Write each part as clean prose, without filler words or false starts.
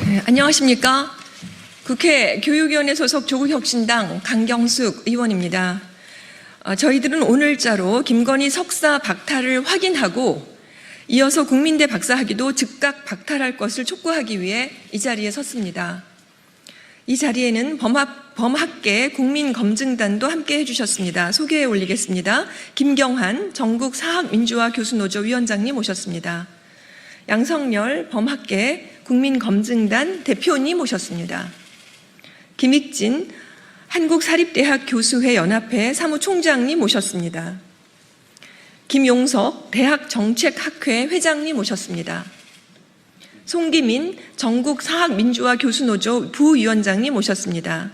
네, 안녕하십니까? 국회 교육위원회 소속 조국혁신당 강경숙 의원입니다. 저희들은 오늘자로 김건희 석사 박탈을 확인하고 이어서 국민대 박사학위도 즉각 박탈할 것을 촉구하기 위해 이 자리에 섰습니다. 이 자리에는 범학계 국민검증단도 함께 해주셨습니다. 소개해 올리겠습니다. 김경한 전국사학민주화 교수노조 위원장님 모셨습니다. 양성열 범학계 국민검증단 대표님 모셨습니다. 김익진 한국사립대학 교수회 연합회 사무총장님 모셨습니다. 김용석 대학정책학회 회장님 모셨습니다. 송기민 전국사학민주화 교수노조 부위원장님 모셨습니다.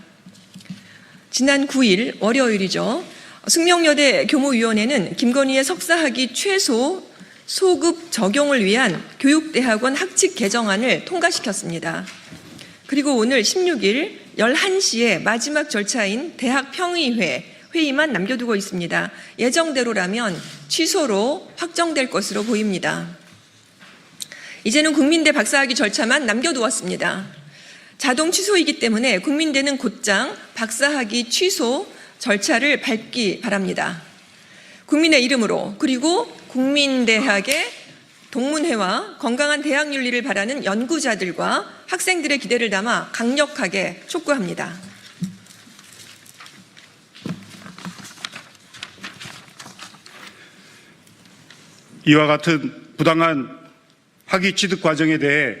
지난 9일 월요일이죠. 숙명여대 교무위원회는 김건희의 석사학위 최소 소급 적용을 위한 교육대학원 학칙 개정안을 통과시켰습니다. 그리고 오늘 16일 11시에 마지막 절차인 대학평의회 회의만 남겨두고 있습니다. 예정대로라면 취소로 확정될 것으로 보입니다. 이제는 국민대 박사학위 절차만 남겨두었습니다. 자동 취소이기 때문에 국민대는 곧장 박사학위 취소 절차를 밟기 바랍니다. 국민의 이름으로 그리고 국민대학의 동문회와 건강한 대학 윤리를 바라는 연구자들과 학생들의 기대를 담아 강력하게 촉구합니다. 이와 같은 부당한 학위 취득 과정에 대해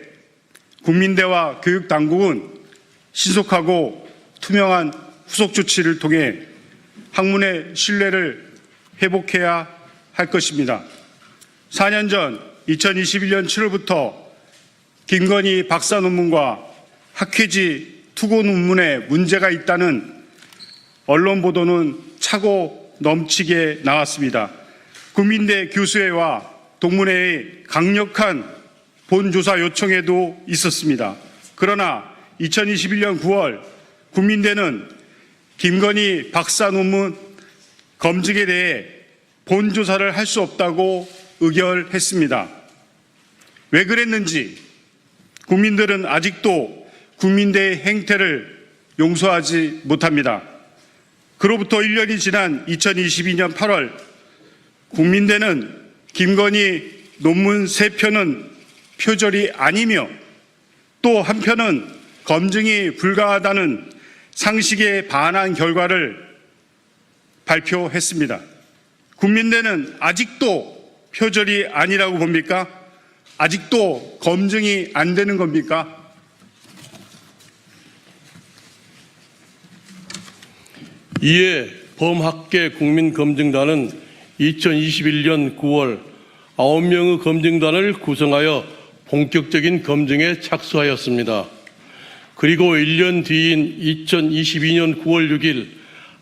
국민대와 교육당국은 신속하고 투명한 후속 조치를 통해 학문의 신뢰를 회복해야 할 것입니다. 4년 전 2021년 7월부터 김건희 박사 논문과 학회지 투고 논문에 문제가 있다는 언론 보도는 차고 넘치게 나왔습니다. 국민대 교수회와 동문회의 강력한 본조사 요청에도 있었습니다. 그러나 2021년 9월 국민대는 김건희 박사 논문 검증에 대해 본조사를 할 수 없다고 의결했습니다. 왜 그랬는지 국민들은 아직도 국민대의 행태를 용서하지 못합니다. 그로부터 1년이 지난 2022년 8월 국민대는 김건희 논문 3편은 표절이 아니며 또 한편은 검증이 불가하다는 상식에 반한 결과를 발표했습니다. 국민대는 아직도 표절이 아니라고 봅니까? 아직도 검증이 안 되는 겁니까? 이에 범학계 국민검증단은 2021년 9월 9명의 검증단을 구성하여 본격적인 검증에 착수하였습니다. 그리고 1년 뒤인 2022년 9월 6일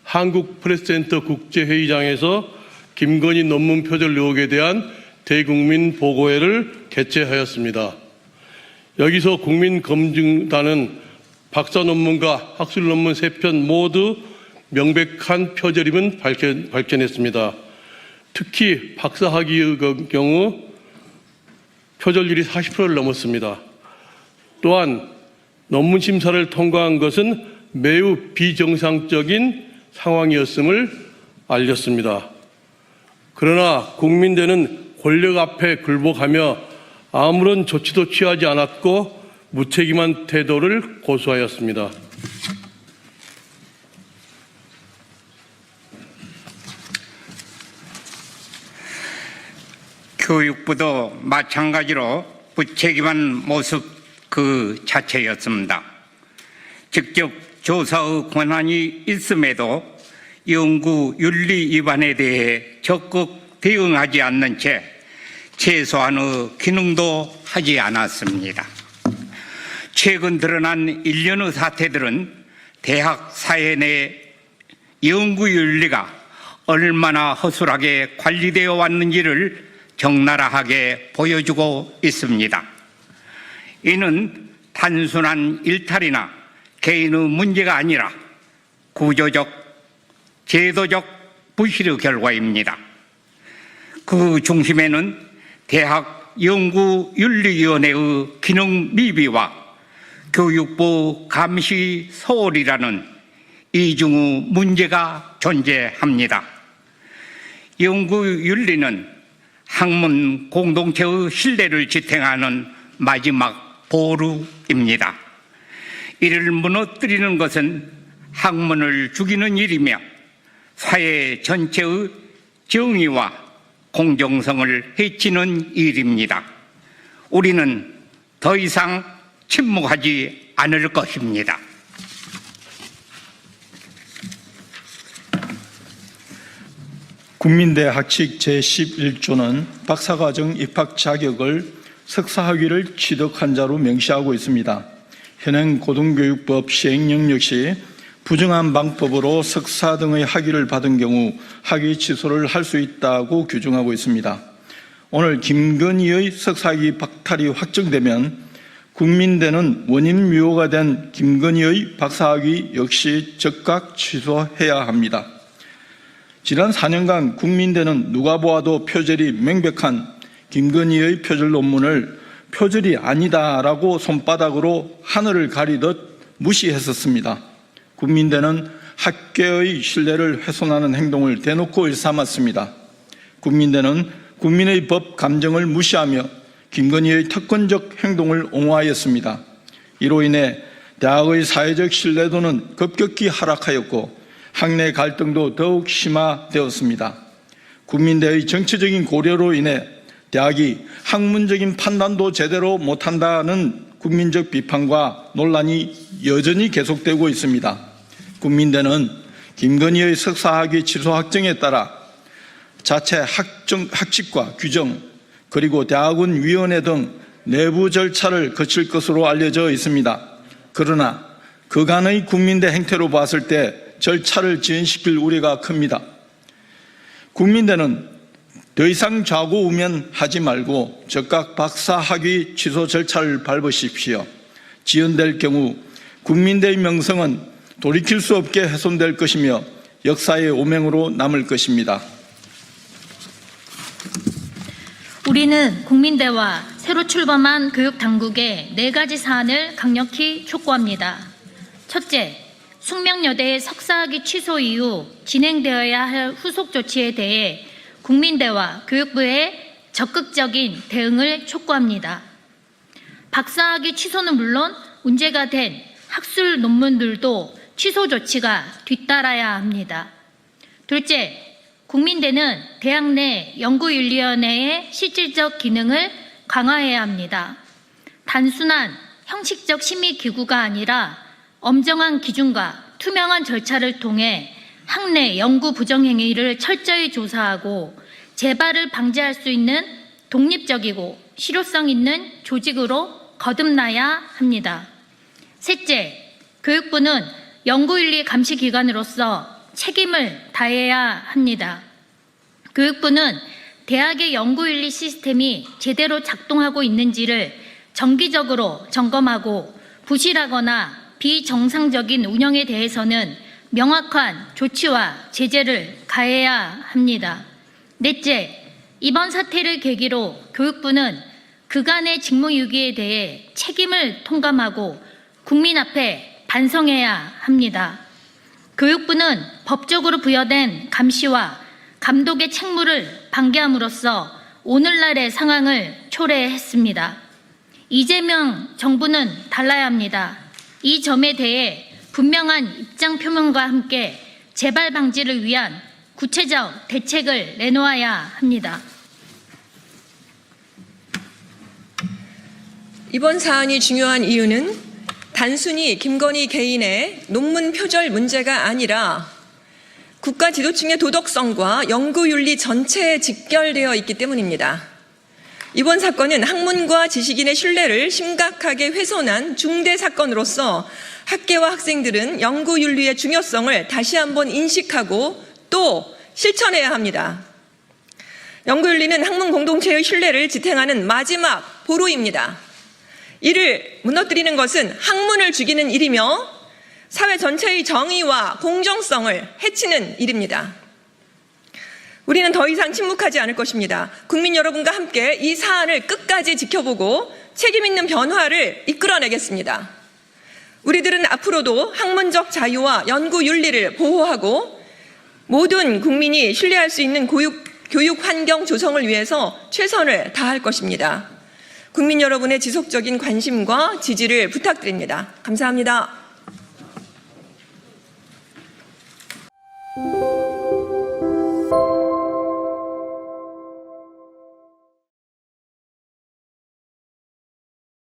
한국프레스센터 국제회의장에서 김건희 논문 표절 의혹에 대한 대국민 보고회를 개최하였습니다. 여기서 국민검증단은 박사 논문과 학술 논문 3편 모두 명백한 표절임을 밝혀냈습니다. 특히 박사학위의 경우 표절률이 40%를 넘었습니다. 또한 논문 심사를 통과한 것은 매우 비정상적인 상황이었음을 알렸습니다. 그러나 국민대는 권력 앞에 굴복하며 아무런 조치도 취하지 않았고 무책임한 태도를 고수하였습니다. 교육부도 마찬가지로 무책임한 모습 그 자체였습니다. 직접 조사의 권한이 있음에도 연구 윤리 위반에 대해 적극 대응하지 않는 채 최소한의 기능도 하지 않았습니다. 최근 드러난 일련의 사태들은 대학 사회 내 연구 윤리가 얼마나 허술하게 관리되어 왔는지를 적나라하게 보여주고 있습니다. 이는 단순한 일탈이나 개인의 문제가 아니라 구조적, 제도적 부실의 결과입니다. 그 중심에는 대학 연구윤리위원회의 기능 미비와 교육부 감시 소홀이라는 이중의 문제가 존재합니다. 연구윤리는 학문 공동체의 신뢰를 지탱하는 마지막 보루입니다. 이를 무너뜨리는 것은 학문을 죽이는 일이며 사회 전체의 정의와 공정성을 해치는 일입니다. 우리는 더 이상 침묵하지 않을 것입니다. 국민대 학칙 제11조는 박사과정 입학 자격을 석사학위를 취득한 자로 명시하고 있습니다. 현행 고등교육법 시행령 역시 부정한 방법으로 석사 등의 학위를 받은 경우 학위 취소를 할 수 있다고 규정하고 있습니다. 오늘 김건희의 석사학위 박탈이 확정되면 국민대는 원인 무효가 된 김건희의 박사학위 역시 즉각 취소해야 합니다. 지난 4년간 국민대는 누가 보아도 표절이 명백한 김건희의 표절 논문을 표절이 아니다라고 손바닥으로 하늘을 가리듯 무시했었습니다. 국민대는 학계의 신뢰를 훼손하는 행동을 대놓고 일삼았습니다. 국민대는 국민의 법 감정을 무시하며 김건희의 특권적 행동을 옹호하였습니다. 이로 인해 대학의 사회적 신뢰도는 급격히 하락하였고 학내 갈등도 더욱 심화되었습니다. 국민대의 정치적인 고려로 인해 대학이 학문적인 판단도 제대로 못한다는 국민적 비판과 논란이 여전히 계속되고 있습니다. 국민대는 김건희의 석사학위 취소 확정에 따라 자체 학칙과 규정 그리고 대학원위원회 등 내부 절차를 거칠 것으로 알려져 있습니다. 그러나 그간의 국민대 행태로 봤을 때 절차를 지연시킬 우려가 큽니다. 국민대는 더 이상 좌고우면하지 말고 즉각 박사학위 취소 절차를 밟으십시오. 지연될 경우 국민대의 명성은 돌이킬 수 없게 훼손될 것이며 역사의 오명으로 남을 것입니다. 우리는 국민대와 새로 출범한 교육당국에 4가지 사안을 강력히 촉구합니다. 첫째, 숙명여대의 석사학위 취소 이후 진행되어야 할 후속 조치에 대해 국민대와 교육부의 적극적인 대응을 촉구합니다. 박사학위 취소는 물론 문제가 된 학술 논문들도 취소 조치가 뒤따라야 합니다. 둘째, 국민대는 대학 내 연구윤리위원회의 실질적 기능을 강화해야 합니다. 단순한 형식적 심의기구가 아니라 엄정한 기준과 투명한 절차를 통해 학내 연구 부정행위를 철저히 조사하고 재발을 방지할 수 있는 독립적이고 실효성 있는 조직으로 거듭나야 합니다. 셋째, 교육부는 연구윤리 감시기관으로서 책임을 다해야 합니다. 교육부는 대학의 연구윤리 시스템이 제대로 작동하고 있는지를 정기적으로 점검하고 부실하거나 비정상적인 운영에 대해서는 명확한 조치와 제재를 가해야 합니다. 넷째, 이번 사태를 계기로 교육부는 그간의 직무유기에 대해 책임을 통감하고 국민 앞에 반성해야 합니다. 교육부는 법적으로 부여된 감시와 감독의 책무를 방기함으로써 오늘날의 상황을 초래했습니다. 이재명 정부는 달라야 합니다. 이 점에 대해 분명한 입장 표명과 함께 재발 방지를 위한 구체적 대책을 내놓아야 합니다. 이번 사안이 중요한 이유는 단순히 김건희 개인의 논문 표절 문제가 아니라 국가 지도층의 도덕성과 연구윤리 전체에 직결되어 있기 때문입니다. 이번 사건은 학문과 지식인의 신뢰를 심각하게 훼손한 중대 사건으로서 학계와 학생들은 연구윤리의 중요성을 다시 한번 인식하고 또 실천해야 합니다. 연구윤리는 학문 공동체의 신뢰를 지탱하는 마지막 보루입니다. 이를 무너뜨리는 것은 학문을 죽이는 일이며 사회 전체의 정의와 공정성을 해치는 일입니다. 우리는 더 이상 침묵하지 않을 것입니다. 국민 여러분과 함께 이 사안을 끝까지 지켜보고 책임 있는 변화를 이끌어내겠습니다. 우리들은 앞으로도 학문적 자유와 연구 윤리를 보호하고 모든 국민이 신뢰할 수 있는 교육 환경 조성을 위해서 최선을 다할 것입니다. 국민 여러분의 지속적인 관심과 지지를 부탁드립니다. 감사합니다.